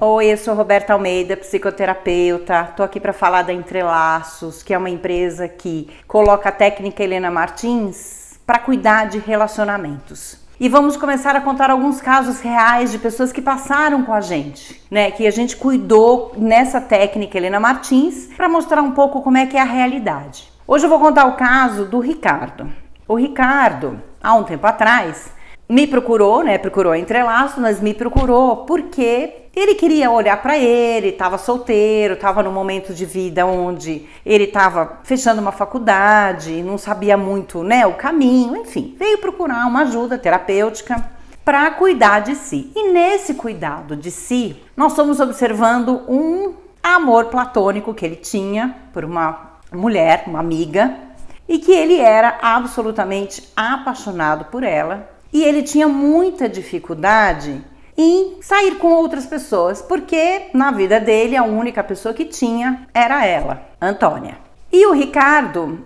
Oi, eu sou Roberta Almeida, psicoterapeuta. Tô aqui para falar da Entrelaços, que é uma empresa que coloca a técnica Helena Martins para cuidar de relacionamentos. E vamos começar a contar alguns casos reais de pessoas que passaram com a gente, né? Que a gente cuidou nessa técnica Helena Martins para mostrar um pouco como é que é a realidade. Hoje eu vou contar o caso do Ricardo. O Ricardo, há um tempo atrás, me procurou, né? Procurou a Entrelaços, mas me procurou porque ele queria olhar para ele, estava solteiro, estava num momento de vida onde ele estava fechando uma faculdade, não sabia muito, né, o caminho, enfim, veio procurar uma ajuda terapêutica para cuidar de si. E nesse cuidado de si, nós estamos observando um amor platônico que ele tinha por uma mulher, uma amiga, e que ele era absolutamente apaixonado por ela. E ele tinha muita dificuldade em sair com outras pessoas, porque na vida dele a única pessoa que tinha era ela, Antônia. E o Ricardo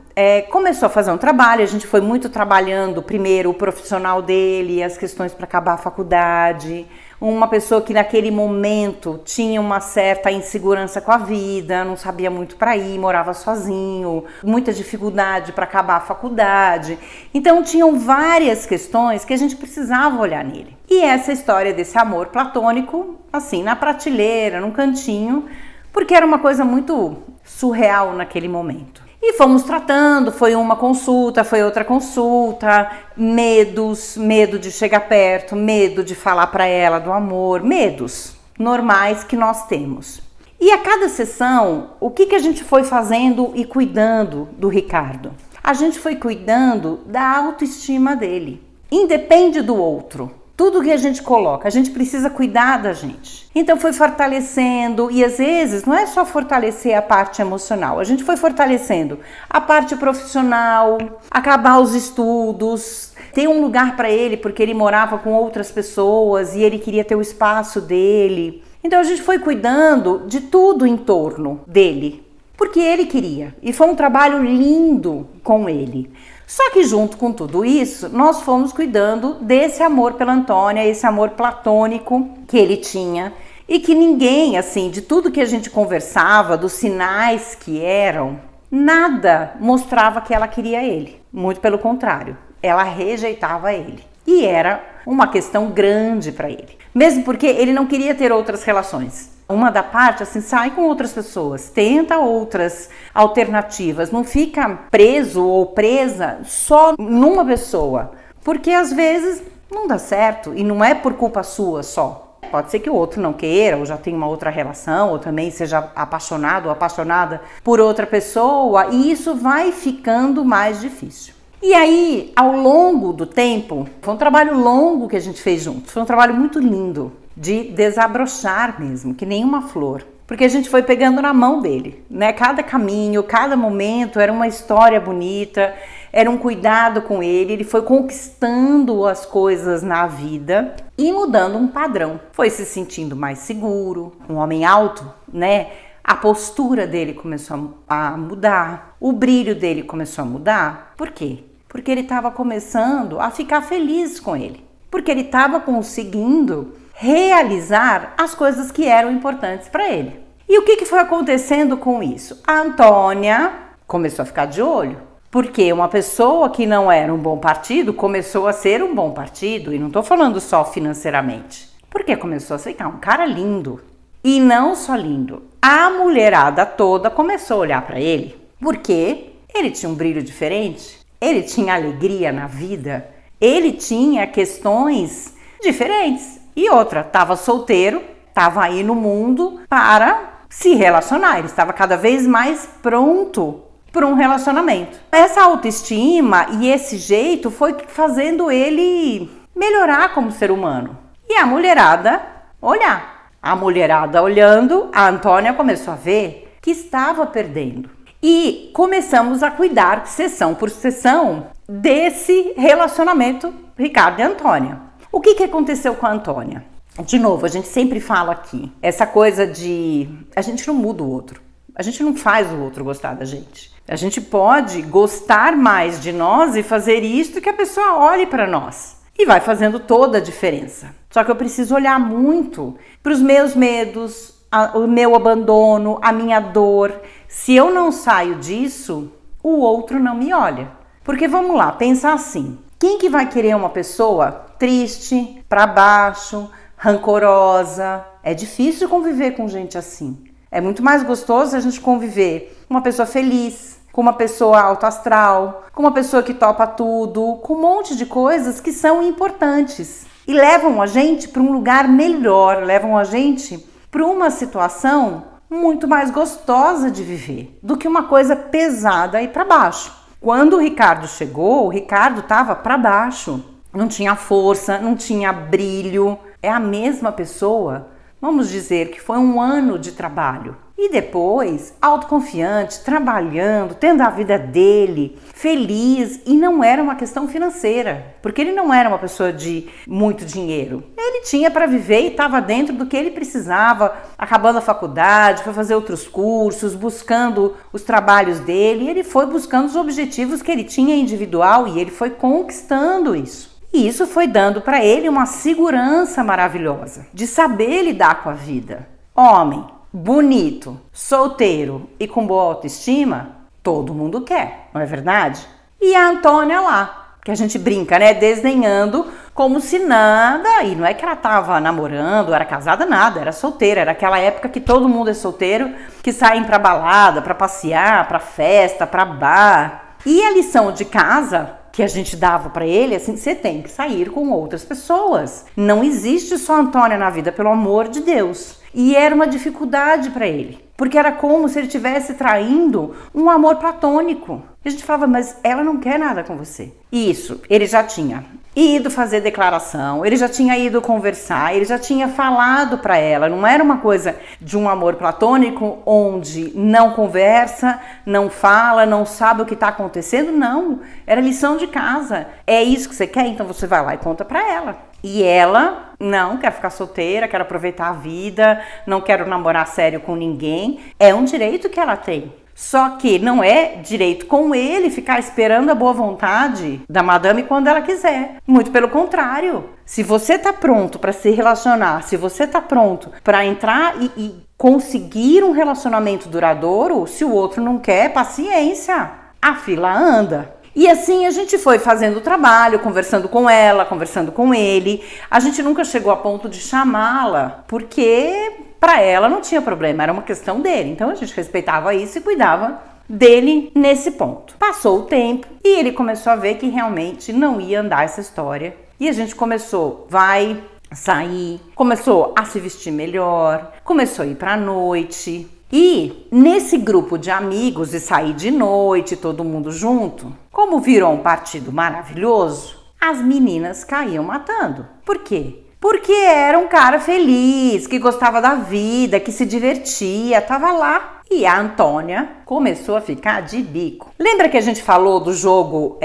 começou a fazer um trabalho, a gente foi muito trabalhando primeiro o profissional dele, as questões para acabar a faculdade, uma pessoa que naquele momento tinha uma certa insegurança com a vida, não sabia muito para ir, morava sozinho, muita dificuldade para acabar a faculdade. Então tinham várias questões que a gente precisava olhar nele. E essa história desse amor platônico, assim, na prateleira, num cantinho, porque era uma coisa muito surreal naquele momento. E fomos tratando, foi uma consulta, foi outra consulta, medo de chegar perto, medo de falar para ela do amor, medos normais que nós temos. E a cada sessão, o que a gente foi fazendo e cuidando do Ricardo? A gente foi cuidando da autoestima dele, independe do outro. Tudo que a gente coloca, a gente precisa cuidar da gente. Então foi fortalecendo, e às vezes não é só fortalecer a parte emocional, a gente foi fortalecendo a parte profissional, acabar os estudos, ter um lugar para ele porque ele morava com outras pessoas e ele queria ter o espaço dele. Então a gente foi cuidando de tudo em torno dele, porque ele queria. E foi um trabalho lindo com ele. Só que junto com tudo isso, nós fomos cuidando desse amor pela Antônia, esse amor platônico que ele tinha e que ninguém, assim, de tudo que a gente conversava, dos sinais que eram, nada mostrava que ela queria ele. Muito pelo contrário, ela rejeitava ele. E era uma questão grande para ele. Mesmo porque ele não queria ter outras relações. Uma da parte, assim, sai com outras pessoas, tenta outras alternativas, não fica preso ou presa só numa pessoa, porque às vezes não dá certo e não é por culpa sua só. Pode ser que o outro não queira, ou já tenha uma outra relação, ou também seja apaixonado ou apaixonada por outra pessoa, e isso vai ficando mais difícil. E aí, ao longo do tempo, foi um trabalho longo que a gente fez juntos, foi um trabalho muito lindo, de desabrochar mesmo, que nem uma flor. Porque a gente foi pegando na mão dele, né? Cada caminho, cada momento era uma história bonita, era um cuidado com ele, ele foi conquistando as coisas na vida e mudando um padrão. Foi se sentindo mais seguro, um homem alto, né? A postura dele começou a mudar, o brilho dele começou a mudar. Por quê? Porque ele estava começando a ficar feliz com ele. Porque ele estava conseguindo realizar as coisas que eram importantes para ele. E o que foi acontecendo com isso? A Antônia começou a ficar de olho, porque uma pessoa que não era um bom partido começou a ser um bom partido, e não estou falando só financeiramente, porque começou a aceitar um cara lindo. E não só lindo, a mulherada toda começou a olhar para ele, porque ele tinha um brilho diferente, ele tinha alegria na vida, ele tinha questões diferentes. E outra, estava solteiro, estava aí no mundo para se relacionar. Ele estava cada vez mais pronto para um relacionamento. Essa autoestima e esse jeito foi fazendo ele melhorar como ser humano. E a mulherada olhar. A mulherada olhando, a Antônia começou a ver que estava perdendo. E começamos a cuidar, sessão por sessão, desse relacionamento Ricardo e Antônia. O que aconteceu com a Antônia? De novo, a gente sempre fala aqui, essa coisa de a gente não muda o outro, a gente não faz o outro gostar da gente. A gente pode gostar mais de nós e fazer isto que a pessoa olhe para nós. e vai fazendo toda a diferença. Só que eu preciso olhar muito para os meus medos, o meu abandono, a minha dor. Se eu não saio disso, o outro não me olha. Porque vamos lá, pensa assim, quem que vai querer uma pessoa triste, para baixo, rancorosa? É difícil conviver com gente assim. É muito mais gostoso a gente conviver com uma pessoa feliz, com uma pessoa autoastral, com uma pessoa que topa tudo, com um monte de coisas que são importantes e levam a gente para um lugar melhor, levam a gente para uma situação muito mais gostosa de viver do que uma coisa pesada e para baixo. Quando o Ricardo chegou, o Ricardo estava para baixo, não tinha força, não tinha brilho. É a mesma pessoa, vamos dizer que foi um ano de trabalho. E depois, autoconfiante, trabalhando, tendo a vida dele, feliz, e não era uma questão financeira, porque ele não era uma pessoa de muito dinheiro. Ele tinha para viver e estava dentro do que ele precisava, acabando a faculdade, foi fazer outros cursos, buscando os trabalhos dele, e ele foi buscando os objetivos que ele tinha individual e ele foi conquistando isso. E isso foi dando para ele uma segurança maravilhosa, de saber lidar com a vida. Homem, bonito, solteiro e com boa autoestima, todo mundo quer, não é verdade? E a Antônia lá, que a gente brinca, né, desdenhando como se nada, e não é que ela tava namorando, era casada, nada, era solteira, era aquela época que todo mundo é solteiro, que saem pra balada, pra passear, pra festa, pra bar. E a lição de casa que a gente dava pra ele, assim, você tem que sair com outras pessoas. Não existe só Antônia na vida, pelo amor de Deus. E era uma dificuldade para ele, porque era como se ele estivesse traindo um amor platônico. E a gente falava, mas ela não quer nada com você. E isso, ele já tinha ido fazer declaração, ele já tinha ido conversar, ele já tinha falado para ela. Não era uma coisa de um amor platônico onde não conversa, não fala, não sabe o que está acontecendo. Não, era lição de casa. É isso que você quer? Então você vai lá e conta para ela. E ela, não, quero ficar solteira, quero aproveitar a vida, não quero namorar sério com ninguém. É um direito que ela tem. Só que não é direito com ele ficar esperando a boa vontade da madame quando ela quiser. Muito pelo contrário. Se você tá pronto para se relacionar, se você tá pronto para entrar e conseguir um relacionamento duradouro, se o outro não quer, paciência. A fila anda. E assim a gente foi fazendo o trabalho, conversando com ela, conversando com ele. A gente nunca chegou a ponto de chamá-la, porque para ela não tinha problema, era uma questão dele. Então a gente respeitava isso e cuidava dele nesse ponto. Passou o tempo e ele começou a ver que realmente não ia andar essa história. E a gente começou, vai sair, começou a se vestir melhor, começou a ir pra noite. E nesse grupo de amigos e sair de noite, todo mundo junto, como virou um partido maravilhoso, as meninas caíam matando. Por quê? Porque era um cara feliz, que gostava da vida, que se divertia, tava lá. E a Antônia começou a ficar de bico. Lembra que a gente falou do jogo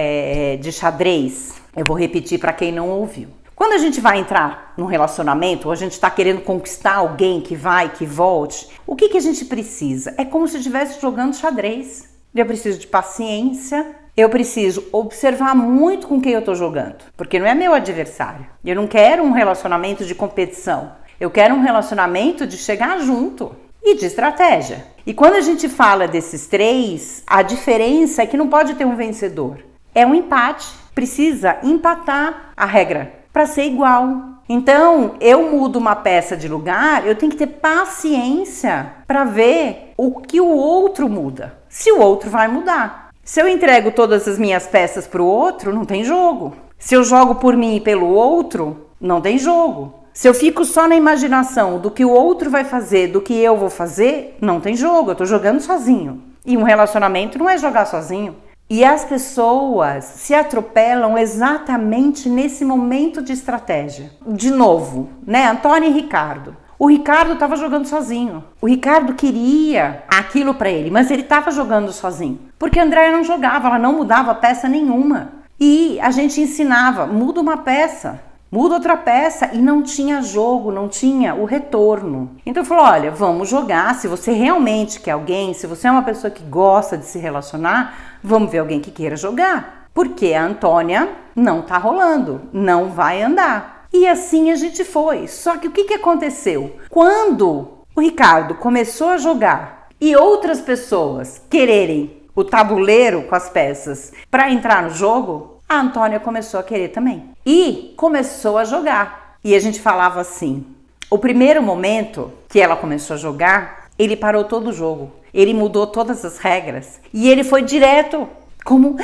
de xadrez? Eu vou repetir para quem não ouviu. Quando a gente vai entrar num relacionamento, ou a gente está querendo conquistar alguém que vai, que volte, o que a gente precisa? É como se estivesse jogando xadrez. Eu preciso de paciência, eu preciso observar muito com quem eu estou jogando, porque não é meu adversário. Eu não quero um relacionamento de competição, eu quero um relacionamento de chegar junto e de estratégia. E quando a gente fala desses três, a diferença é que não pode ter um vencedor. É um empate, precisa empatar a regra para ser igual. Então, eu mudo uma peça de lugar, eu tenho que ter paciência para ver o que o outro muda. Se o outro vai mudar. Se eu entrego todas as minhas peças para o outro, não tem jogo. Se eu jogo por mim e pelo outro, não tem jogo. Se eu fico só na imaginação do que o outro vai fazer, do que eu vou fazer, não tem jogo. Eu tô jogando sozinho. E um relacionamento não é jogar sozinho. E as pessoas se atropelam exatamente nesse momento de estratégia. De novo, né? Antônia e Ricardo. O Ricardo estava jogando sozinho. O Ricardo queria aquilo para ele, mas ele estava jogando sozinho. Porque a Andréia não jogava, ela não mudava peça nenhuma. E a gente ensinava, muda uma peça, muda outra peça, e não tinha jogo, não tinha o retorno. Então eu falei, olha, vamos jogar, se você realmente quer alguém, se você é uma pessoa que gosta de se relacionar, vamos ver alguém que queira jogar. porque a Antônia não tá rolando, não vai andar. E assim a gente foi. Só que o que aconteceu? Quando o Ricardo começou a jogar e outras pessoas quererem o tabuleiro com as peças para entrar no jogo, a Antônia começou a querer também. E começou a jogar. E a gente falava assim, o primeiro momento que ela começou a jogar, ele parou todo o jogo. Ele mudou todas as regras. E ele foi direto, como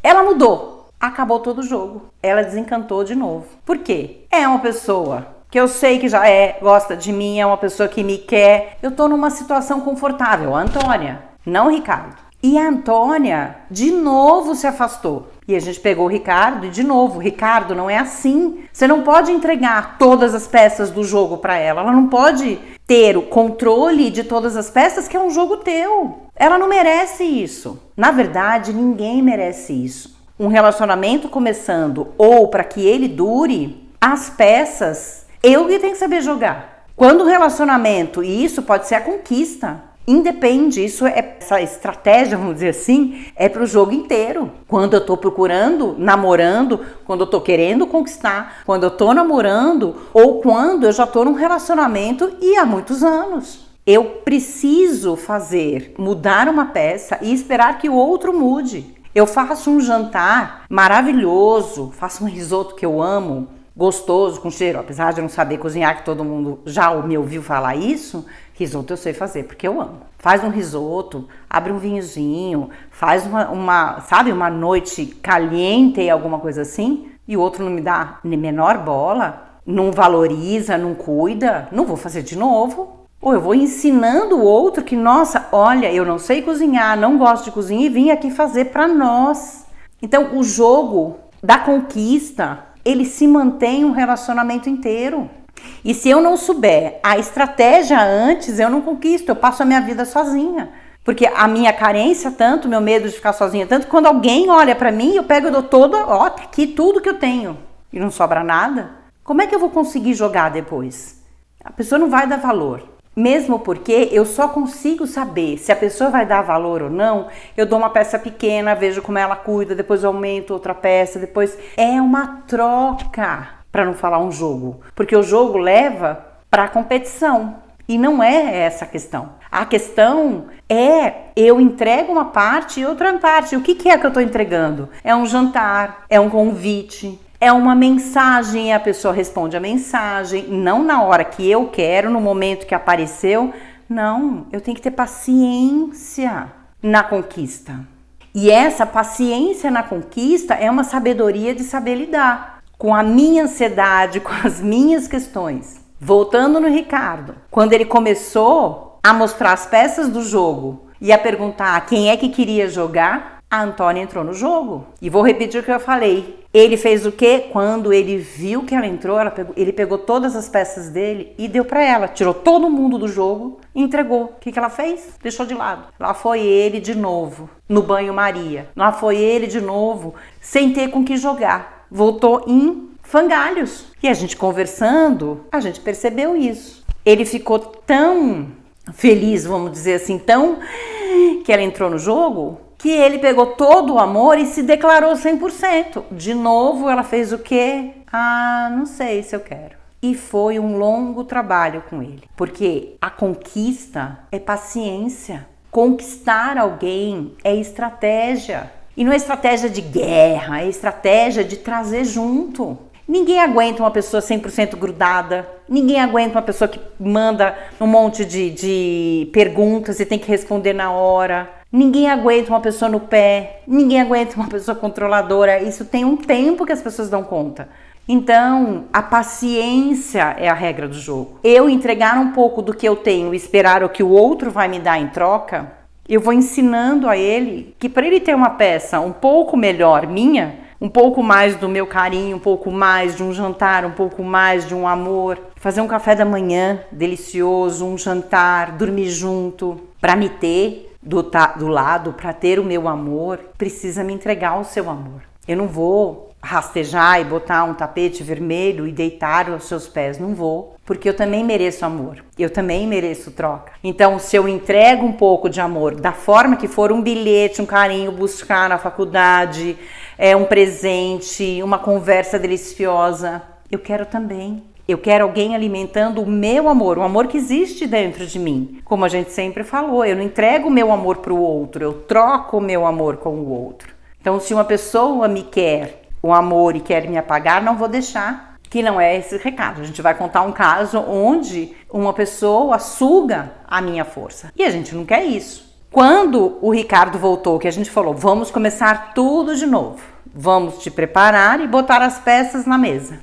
ela mudou. Acabou todo o jogo. Ela desencantou de novo. Por quê? É uma pessoa que eu sei que já gosta de mim, é uma pessoa que me quer. Eu tô numa situação confortável. A Antônia, não o Ricardo. E a Antônia, de novo, se afastou. E a gente pegou o Ricardo e, de novo, Ricardo, não é assim. Você não pode entregar todas as peças do jogo para ela. Ela não pode ter o controle de todas as peças, que é um jogo teu. Ela não merece isso. Na verdade, ninguém merece isso. Um relacionamento começando, ou para que ele dure, as peças, eu que tenho que saber jogar. Quando o relacionamento, e isso pode ser a conquista, independe, essa estratégia, vamos dizer assim, é pro jogo inteiro. Quando eu tô procurando, namorando, quando eu tô querendo conquistar, quando eu tô namorando, ou quando eu já tô num relacionamento e há muitos anos. Eu preciso mudar uma peça e esperar que o outro mude. Eu faço um jantar maravilhoso, faço um risoto que eu amo, gostoso, com cheiro, apesar de eu não saber cozinhar, que todo mundo já me ouviu falar isso. Risoto eu sei fazer, porque eu amo. Faz um risoto, abre um vinhozinho, faz uma noite caliente, alguma coisa assim, e o outro não me dá nem menor bola, não valoriza, não cuida, não vou fazer de novo. Ou eu vou ensinando o outro que, nossa, olha, eu não sei cozinhar, não gosto de cozinhar e vim aqui fazer para nós. Então, o jogo da conquista, ele se mantém um relacionamento inteiro. E se eu não souber a estratégia antes, eu não conquisto, eu passo a minha vida sozinha. Porque a minha carência tanto, meu medo de ficar sozinha tanto, quando alguém olha pra mim, eu pego e dou tá aqui tudo que eu tenho e não sobra nada. Como é que eu vou conseguir jogar depois? A pessoa não vai dar valor. Mesmo porque eu só consigo saber se a pessoa vai dar valor ou não, eu dou uma peça pequena, vejo como ela cuida, depois eu aumento outra peça, depois é uma troca. Para não falar um jogo, porque o jogo leva para a competição e não é essa a questão. A questão é eu entrego uma parte e outra parte. O que é que eu estou entregando? É um jantar, é um convite, é uma mensagem e a pessoa responde a mensagem, não na hora que eu quero, no momento que apareceu. Não, eu tenho que ter paciência na conquista. E essa paciência na conquista é uma sabedoria de saber lidar com a minha ansiedade, com as minhas questões. Voltando no Ricardo, quando ele começou a mostrar as peças do jogo e a perguntar quem é que queria jogar, a Antônia entrou no jogo. E vou repetir o que eu falei. Ele fez o quê? Quando ele viu que ela entrou, ele pegou todas as peças dele e deu para ela. Tirou todo mundo do jogo e entregou. O que ela fez? Deixou de lado. Lá foi ele de novo, no banho-maria. Lá foi ele de novo, sem ter com que jogar. Voltou em frangalhos. E a gente conversando, a gente percebeu isso. Ele ficou tão feliz, vamos dizer assim, que ela entrou no jogo, que ele pegou todo o amor e se declarou 100%. De novo, ela fez o quê? Não sei se eu quero. E foi um longo trabalho com ele. Porque a conquista é paciência. Conquistar alguém é estratégia. E não é estratégia de guerra, é estratégia de trazer junto. Ninguém aguenta uma pessoa 100% grudada. Ninguém aguenta uma pessoa que manda um monte de perguntas e tem que responder na hora. Ninguém aguenta uma pessoa no pé. Ninguém aguenta uma pessoa controladora. Isso tem um tempo que as pessoas dão conta. Então, a paciência é a regra do jogo. Eu entregar um pouco do que eu tenho e esperar o que o outro vai me dar em troca, eu vou ensinando a ele que para ele ter uma peça um pouco melhor minha, um pouco mais do meu carinho, um pouco mais de um jantar, um pouco mais de um amor, fazer um café da manhã delicioso, um jantar, dormir junto, para me ter do lado, para ter o meu amor, precisa me entregar o seu amor. Eu não vou rastejar e botar um tapete vermelho e deitar aos seus pés, não vou, porque eu também mereço amor, eu também mereço troca. Então, se eu entrego um pouco de amor, da forma que for, um bilhete, um carinho, buscar na faculdade, um presente, uma conversa deliciosa, eu quero também. Eu quero alguém alimentando o meu amor, o amor que existe dentro de mim. Como a gente sempre falou, eu não entrego o meu amor para o outro, eu troco o meu amor com o outro. Então, se uma pessoa me quer o amor e quer me apagar, não vou deixar, que não é esse recado. A gente vai contar um caso onde uma pessoa suga a minha força. E a gente não quer isso. Quando o Ricardo voltou, que a gente falou, vamos começar tudo de novo. Vamos te preparar e botar as peças na mesa.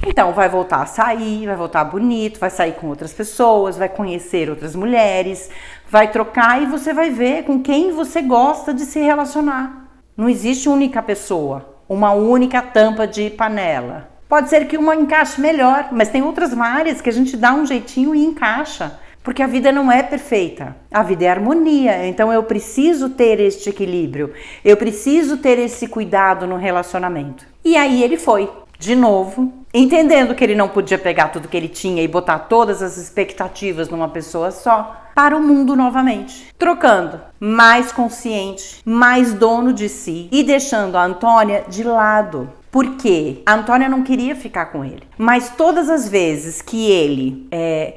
Então, vai voltar a sair, vai voltar bonito, vai sair com outras pessoas, vai conhecer outras mulheres, vai trocar e você vai ver com quem você gosta de se relacionar. Não existe única pessoa, uma única tampa de panela. Pode ser que uma encaixe melhor, mas tem outras várias que a gente dá um jeitinho e encaixa. Porque a vida não é perfeita, a vida é harmonia, então eu preciso ter este equilíbrio, eu preciso ter esse cuidado no relacionamento. E aí ele foi, de novo, entendendo que ele não podia pegar tudo que ele tinha e botar todas as expectativas numa pessoa só, para o mundo novamente, trocando, mais consciente, mais dono de si e deixando a Antônia de lado. Porque a Antônia não queria ficar com ele, mas todas as vezes que ele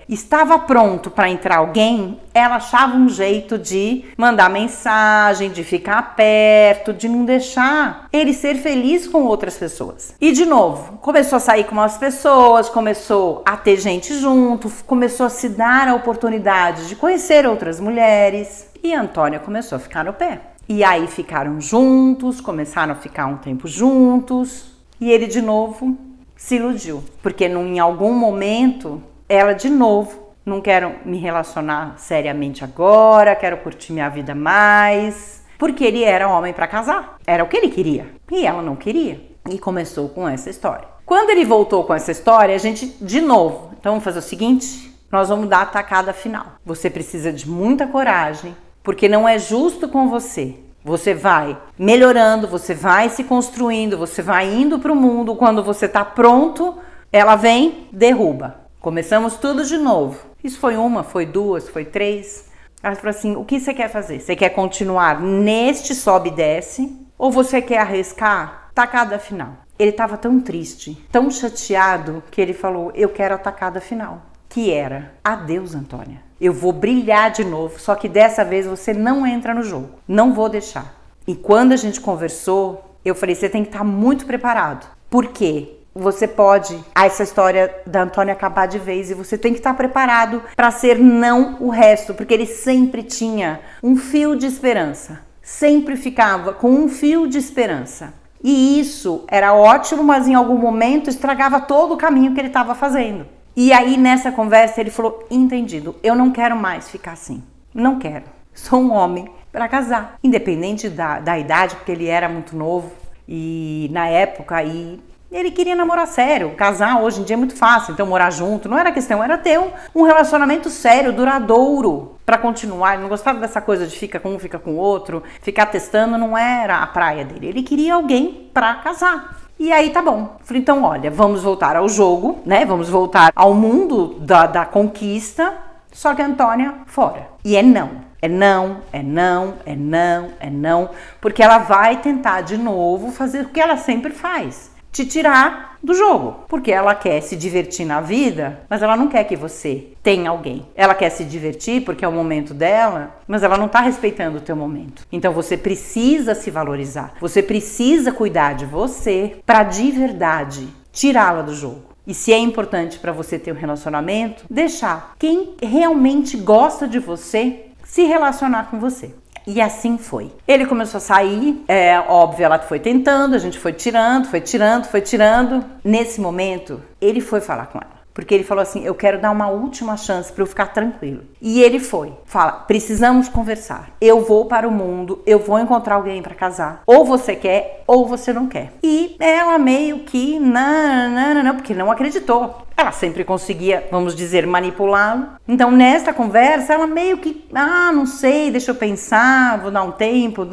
estava pronto para entrar alguém, ela achava um jeito de mandar mensagem, de ficar perto, de não deixar ele ser feliz com outras pessoas. E de novo, começou a sair com umas pessoas, começou a ter gente junto, começou a se dar a oportunidade de conhecer outras mulheres e a Antônia começou a ficar no pé. E aí ficaram juntos, começaram a ficar um tempo juntos e ele de novo se iludiu. Porque em algum momento ela de novo, não quero me relacionar seriamente agora, quero curtir minha vida mais. Porque ele era homem para casar, era o que ele queria e ela não queria. E começou com essa história. Quando ele voltou com essa história, a gente de novo, então vamos fazer o seguinte, nós vamos dar a tacada final. Você precisa de muita coragem. Porque não é justo com você. Você vai melhorando, você vai se construindo, você vai indo para o mundo. Quando você está pronto, ela vem, derruba. Começamos tudo de novo. Isso foi uma, foi duas, foi três. Ela falou assim, o que você quer fazer? Você quer continuar neste sobe e desce? Ou você quer arriscar? Tacada final. Ele estava tão triste, tão chateado, que ele falou, eu quero a tacada final. Que era, adeus, Antônia. Eu vou brilhar de novo, só que dessa vez você não entra no jogo. Não vou deixar. E quando a gente conversou, eu falei, você tem que estar muito preparado. Por quê? Você pode, essa história da Antônia acabar de vez e você tem que estar preparado para ser não o resto, porque ele sempre tinha um fio de esperança. Sempre ficava com um fio de esperança. E isso era ótimo, mas em algum momento estragava todo o caminho que ele estava fazendo. E aí nessa conversa ele falou, entendido, eu não quero mais ficar assim, não quero, sou um homem para casar, independente da idade, porque ele era muito novo e na época aí ele queria namorar sério, casar hoje em dia é muito fácil, então morar junto, não era questão, era ter um relacionamento sério, duradouro, para continuar, ele não gostava dessa coisa de fica com um, fica com o outro, ficar testando não era a praia dele, ele queria alguém para casar. E aí tá bom, falei, então olha, vamos voltar ao jogo, né, vamos voltar ao mundo da conquista, só que a Antônia fora. E é não, é não, é não, é não, é não, porque ela vai tentar de novo fazer o que ela sempre faz, te tirar do jogo, porque ela quer se divertir na vida, mas ela não quer que você tenha alguém. Ela quer se divertir porque é o momento dela, mas ela não está respeitando o teu momento. Então você precisa se valorizar, você precisa cuidar de você para de verdade tirá-la do jogo. E se é importante para você ter um relacionamento, deixar quem realmente gosta de você se relacionar com você. E assim foi. Ele começou a sair, óbvio, ela foi tentando, a gente foi tirando. Nesse momento, ele foi falar com ela. Porque ele falou assim, eu quero dar uma última chance para eu ficar tranquilo. E ele foi. Fala, precisamos conversar. Eu vou para o mundo, eu vou encontrar alguém para casar. Ou você quer, ou você não quer. E ela meio que, não, porque não acreditou. Ela sempre conseguia, vamos dizer, manipulá-lo. Então, nessa conversa, ela meio que, não sei, deixa eu pensar, vou dar um tempo,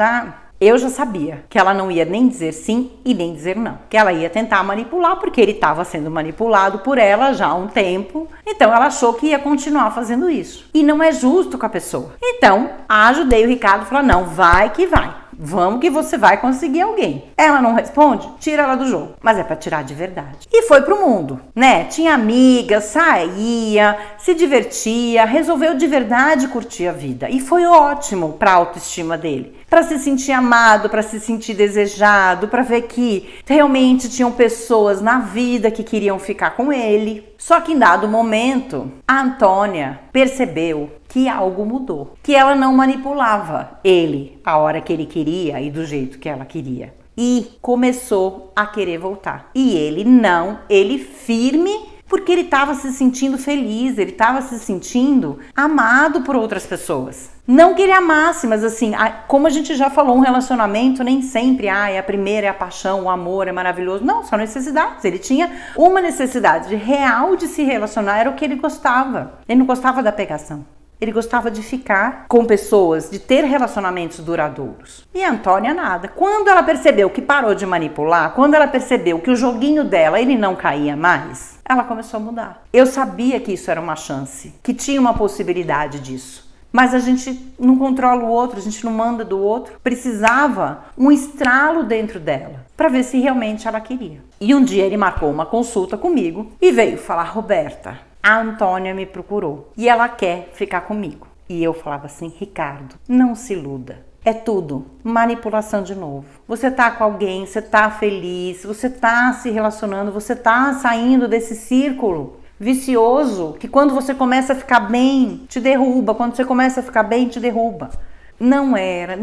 Eu já sabia que ela não ia nem dizer sim e nem dizer não. Que ela ia tentar manipular, porque ele estava sendo manipulado por ela já há um tempo. Então ela achou que ia continuar fazendo isso. E não é justo com a pessoa. Então, ajudei o Ricardo e falou, não, vai que vai. Vamos que você vai conseguir alguém. Ela não responde? Tira ela do jogo. Mas é pra tirar de verdade. E foi pro mundo, né? Tinha amigas, saía, se divertia, resolveu de verdade curtir a vida. E foi ótimo pra autoestima dele. Pra se sentir amado, pra se sentir desejado, pra ver que realmente tinham pessoas na vida que queriam ficar com ele. Só que em dado momento, a Antônia percebeu que algo mudou, que ela não manipulava ele a hora que ele queria e do jeito que ela queria. E começou a querer voltar. E ele não, ele firme, porque ele estava se sentindo feliz, ele estava se sentindo amado por outras pessoas. Não que ele amasse, mas assim, como a gente já falou, um relacionamento nem sempre, a primeira é a paixão, o amor é maravilhoso. Não, são necessidades. Ele tinha uma necessidade real de se relacionar, era o que ele gostava. Ele não gostava da pegação. Ele gostava de ficar com pessoas, de ter relacionamentos duradouros. E a Antônia nada. Quando ela percebeu que parou de manipular, quando ela percebeu que o joguinho dela, ele não caía mais, ela começou a mudar. Eu sabia que isso era uma chance, que tinha uma possibilidade disso. Mas a gente não controla o outro, a gente não manda do outro. Precisava um estralo dentro dela para ver se realmente ela queria. E um dia ele marcou uma consulta comigo e veio falar, Roberta, a Antônia me procurou e ela quer ficar comigo. E eu falava assim, Ricardo, não se iluda. É tudo manipulação de novo. Você tá com alguém, você tá feliz, você tá se relacionando, você tá saindo desse círculo vicioso que quando você começa a ficar bem, te derruba. Quando você começa a ficar bem, te derruba. Não era.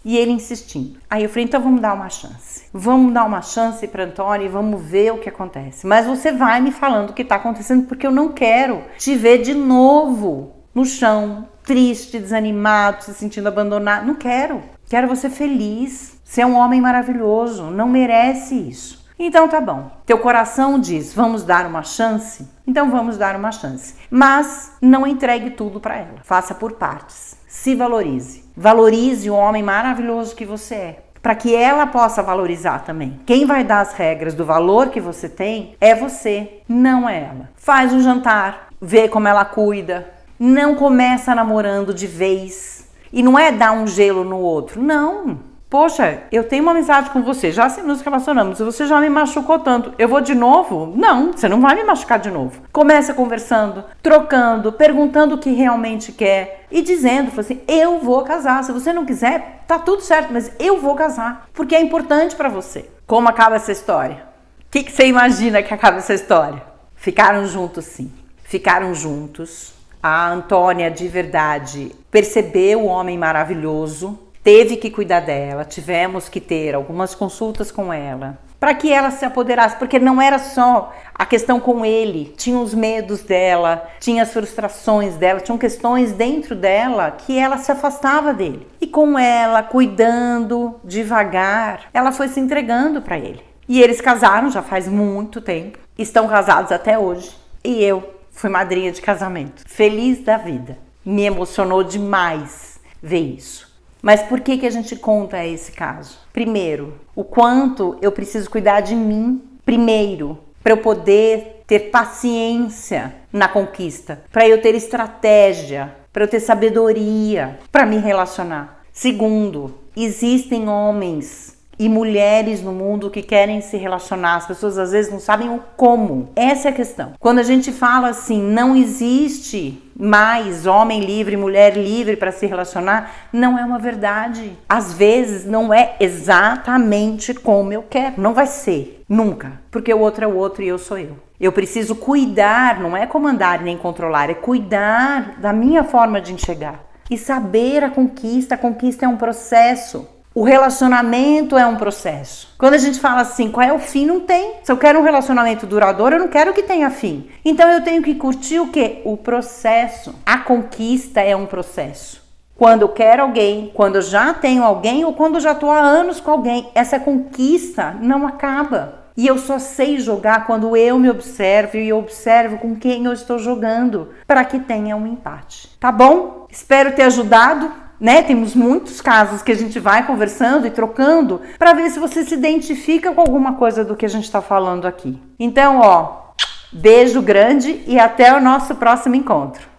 E ele insistindo. Aí eu falei, então vamos dar uma chance. Vamos dar uma chance para Antônia e vamos ver o que acontece. Mas você vai me falando o que está acontecendo, porque eu não quero te ver de novo no chão, triste, desanimado, se sentindo abandonado. Não quero. Quero você feliz. Você é um homem maravilhoso. Não merece isso. Então tá bom. Teu coração diz, vamos dar uma chance? Então vamos dar uma chance. Mas não entregue tudo para ela. Faça por partes. Se valorize. Valorize o homem maravilhoso que você é, para que ela possa valorizar também. Quem vai dar as regras do valor que você tem é você, não é ela. Faz um jantar, vê como ela cuida. Não começa namorando de vez. E não é dar um gelo no outro, não. Poxa, eu tenho uma amizade com você, já nos relacionamos, você já me machucou tanto, eu vou de novo? Não, você não vai me machucar de novo. Começa conversando, trocando, perguntando o que realmente quer e dizendo, assim, eu vou casar, se você não quiser, tá tudo certo, mas eu vou casar, porque é importante pra você. Como acaba essa história? O que você imagina que acaba essa história? Ficaram juntos sim, ficaram juntos. A Antônia de verdade percebeu o homem maravilhoso, teve que cuidar dela, tivemos que ter algumas consultas com ela, para que ela se apoderasse, porque não era só a questão com ele, tinha os medos dela, tinha as frustrações dela, tinham questões dentro dela que ela se afastava dele. E com ela, cuidando, devagar, ela foi se entregando para ele. E eles casaram já faz muito tempo, estão casados até hoje, e eu fui madrinha de casamento. Feliz da vida. Me emocionou demais ver isso. Mas por que a gente conta esse caso? Primeiro, o quanto eu preciso cuidar de mim primeiro, para eu poder ter paciência na conquista, para eu ter estratégia, para eu ter sabedoria, para me relacionar. Segundo, existem homens e mulheres no mundo que querem se relacionar, as pessoas às vezes não sabem o como. Essa é a questão. Quando a gente fala assim, não existe mais homem livre, mulher livre para se relacionar, não é uma verdade. Às vezes não é exatamente como eu quero, não vai ser, nunca, porque o outro é o outro e eu sou eu. Eu preciso cuidar, não é comandar nem controlar, é cuidar da minha forma de enxergar e saber a conquista é um processo. O relacionamento é um processo. Quando a gente fala assim, qual é o fim? Não tem. Se eu quero um relacionamento duradouro, eu não quero que tenha fim. Então eu tenho que curtir o quê? O processo. A conquista é um processo. Quando eu quero alguém, quando eu já tenho alguém ou quando eu já estou há anos com alguém, essa conquista não acaba. E eu só sei jogar quando eu me observo e eu observo com quem eu estou jogando para que tenha um empate. Tá bom? Espero ter ajudado. né? Temos muitos casos que a gente vai conversando e trocando para ver se você se identifica com alguma coisa do que a gente está falando aqui. Então, ó, beijo grande e até o nosso próximo encontro.